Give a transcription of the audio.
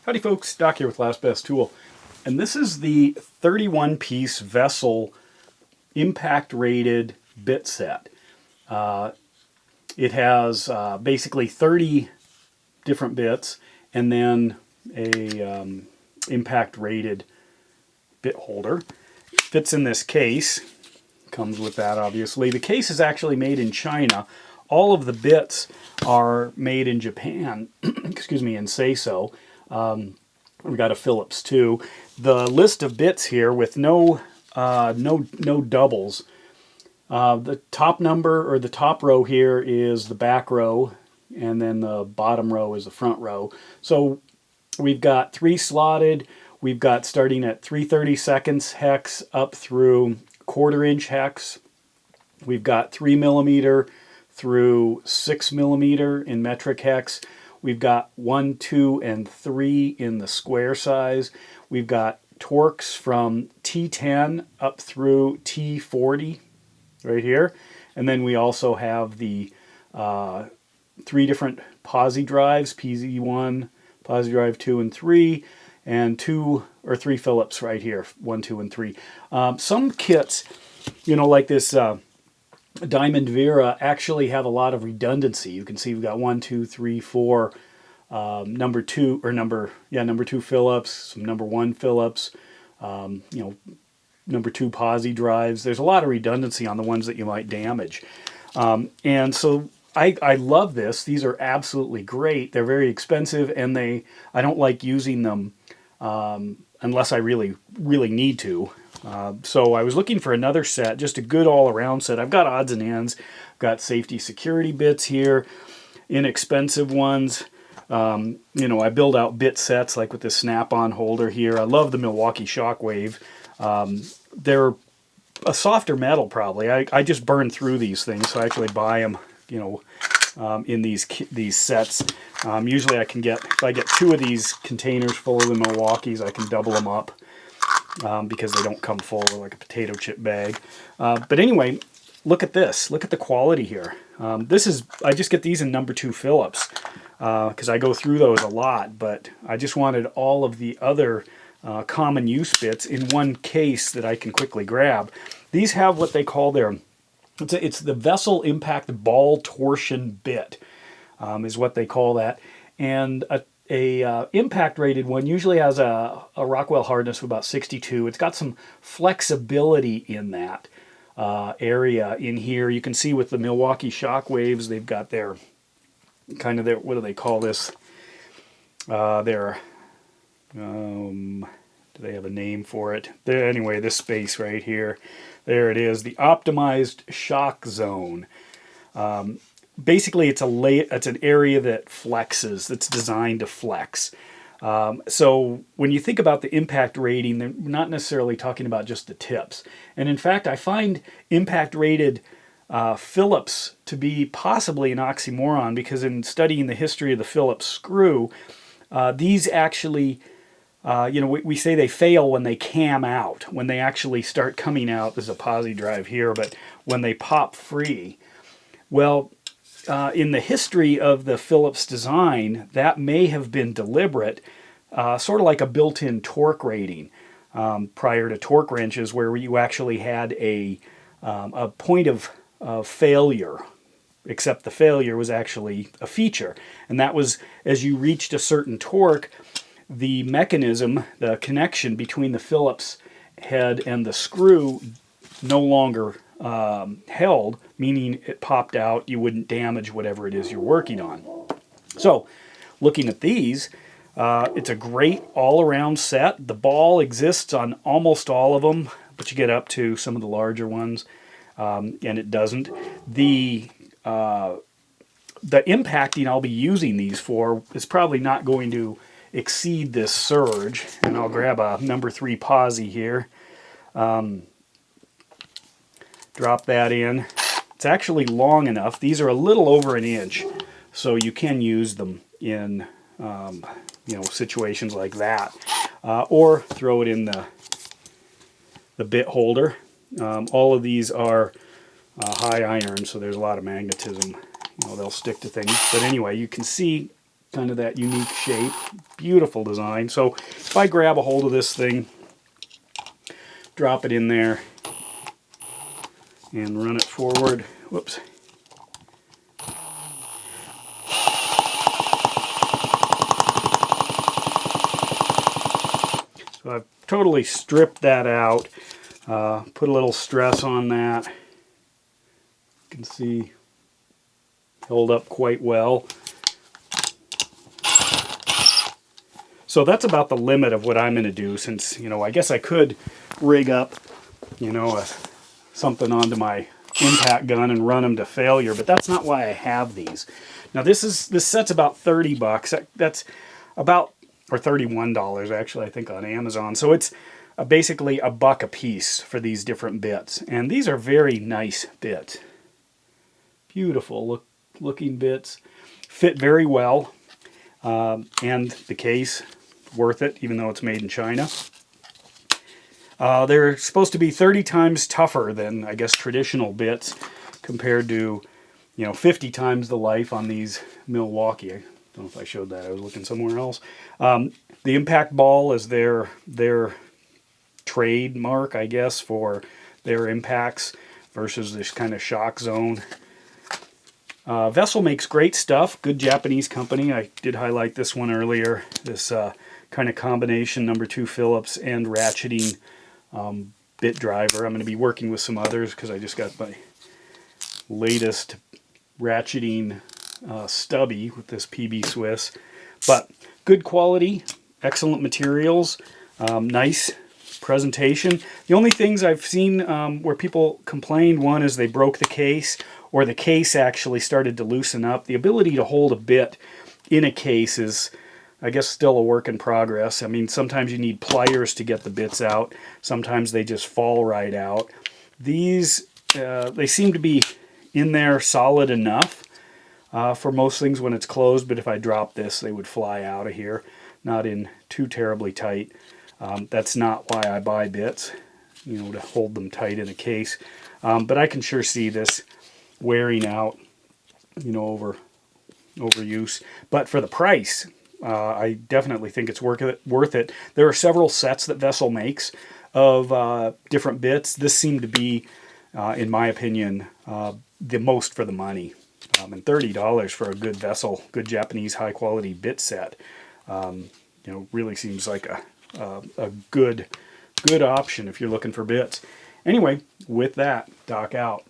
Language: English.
Howdy folks, Doc here with Last Best Tool. And this is the 31-piece vessel impact rated bit set. It has basically 30 different bits and then a impact rated bit holder. It fits in this case, comes with that obviously. The case is actually made in China. All of the bits are made in Japan, excuse me, and say so. We've got a Phillips too. The list of bits here with no doubles. The top number, or the top row here, is the back row, and then the bottom row is the front row. So we've got 3 slotted. We've got starting at 3/32 hex up through 1/4 inch hex. We've got 3 millimeter through 6 millimeter in metric hex. We've got 1, 2, and 3 in the square size. We've got Torx from T10 up through T40 right here. And then we also have the 3 different posi drives, PZ1, posi drive 2 and 3, and 2 or 3 Phillips right here, 1, 2, and 3. Some kits, you know, like this Diamond Vera, actually have a lot of redundancy. You can see we've got 1, 2, 3, 4 number 2 Phillips, some number 1 Phillips, number 2 posi drives. There's a lot of redundancy on the ones that you might damage. And so I love this. These are absolutely great. They're very expensive, and I don't like using them unless I really need to. So I was looking for another set, just a good all-around set. I've got odds and ends. I've got safety security bits here, inexpensive ones. I build out bit sets like with this snap-on holder here. I love the Milwaukee Shockwave. They're a softer metal probably. I just burn through these things, so I actually buy them, in these sets. Usually I can if I get 2 of these containers full of the Milwaukees, I can double them up. Because they don't come full like a potato chip bag. But anyway, look at this. Look at the quality here. I just get these in number 2 Phillips because I go through those a lot, but I just wanted all of the other common use bits in one case that I can quickly grab. These have what they call it's the Vessel Impact Ball Torsion bit, is what they call that. And a impact rated one usually has a Rockwell hardness of about 62. It's got some flexibility in that area in here. You can see with the Milwaukee Shockwaves, they've got their what do they call this? Do they have a name for it? Anyway, this space right here, there it is, the optimized shock zone. Basically, it's an area that flexes, that's designed to flex. So when you think about the impact rating, they're not necessarily talking about just the tips. And in fact, I find impact rated Phillips to be possibly an oxymoron, because in studying the history of the Phillips screw, these actually, we say they fail when they cam out, when they actually start coming out. There's a posi drive here, but when they pop free. Well, in the history of the Phillips design, that may have been deliberate, sort of like a built-in torque rating prior to torque wrenches, where you actually had a point of failure, except the failure was actually a feature. And that was, as you reached a certain torque, the mechanism, the connection between the Phillips head and the screw no longer held, meaning it popped out, you wouldn't damage whatever it is you're working on. So, looking at these, it's a great all-around set. The ball exists on almost all of them, but you get up to some of the larger ones, and it doesn't. The impacting I'll be using these for is probably not going to exceed this surge, and I'll grab a number 3 posi here. Drop that in. It's actually long enough. These are a little over 1 inch, so you can use them in situations like that, or throw it in the bit holder. All of these are high iron, so there's a lot of magnetism. They'll stick to things. But anyway, you can see kind of that unique shape. Beautiful design. So if I grab a hold of this thing, drop it in there, and run it forward. Whoops. So I've totally stripped that out, put a little stress on that. You can see held up quite well. So that's about the limit of what I'm going to do, since, you know, I guess I could rig up, you know, something onto my impact gun and run them to failure, but that's not why I have these. Now this set's about 30 bucks. That's about, or $31 actually, I think, on Amazon. So it's basically a buck a piece for these different bits. And these are very nice bits. Beautiful looking bits. Fit very well. And the case, worth it, even though it's made in China. They're supposed to be 30 times tougher than, I guess, traditional bits, compared to, you know, 50 times the life on these Milwaukee. I don't know if I showed that. I was looking somewhere else. The impact ball is their trademark, I guess, for their impacts versus this kind of shock zone. Vessel makes great stuff. Good Japanese company. I did highlight this one earlier. This kind of combination #2 Phillips and ratcheting bit driver. I'm going to be working with some others because I just got my latest ratcheting stubby with this PB Swiss. But good quality, excellent materials, nice presentation. The only things I've seen where people complained, one is they broke the case, or the case actually started to loosen up. The ability to hold a bit in a case is, I guess, still a work in progress. I mean, sometimes you need pliers to get the bits out. Sometimes they just fall right out. These, they seem to be in there solid enough for most things when it's closed, but if I drop this, they would fly out of here. Not in too terribly tight. That's not why I buy bits, you know, to hold them tight in a case. But I can sure see this wearing out, you know, over use. But for the price, I definitely think it's worth it. There are several sets that Vessel makes of different bits. This seemed to be, in my opinion, the most for the money. And $30 for a good Vessel, good Japanese high quality bit set, you know, really seems like a good option if you're looking for bits. Anyway, with that, Doc out.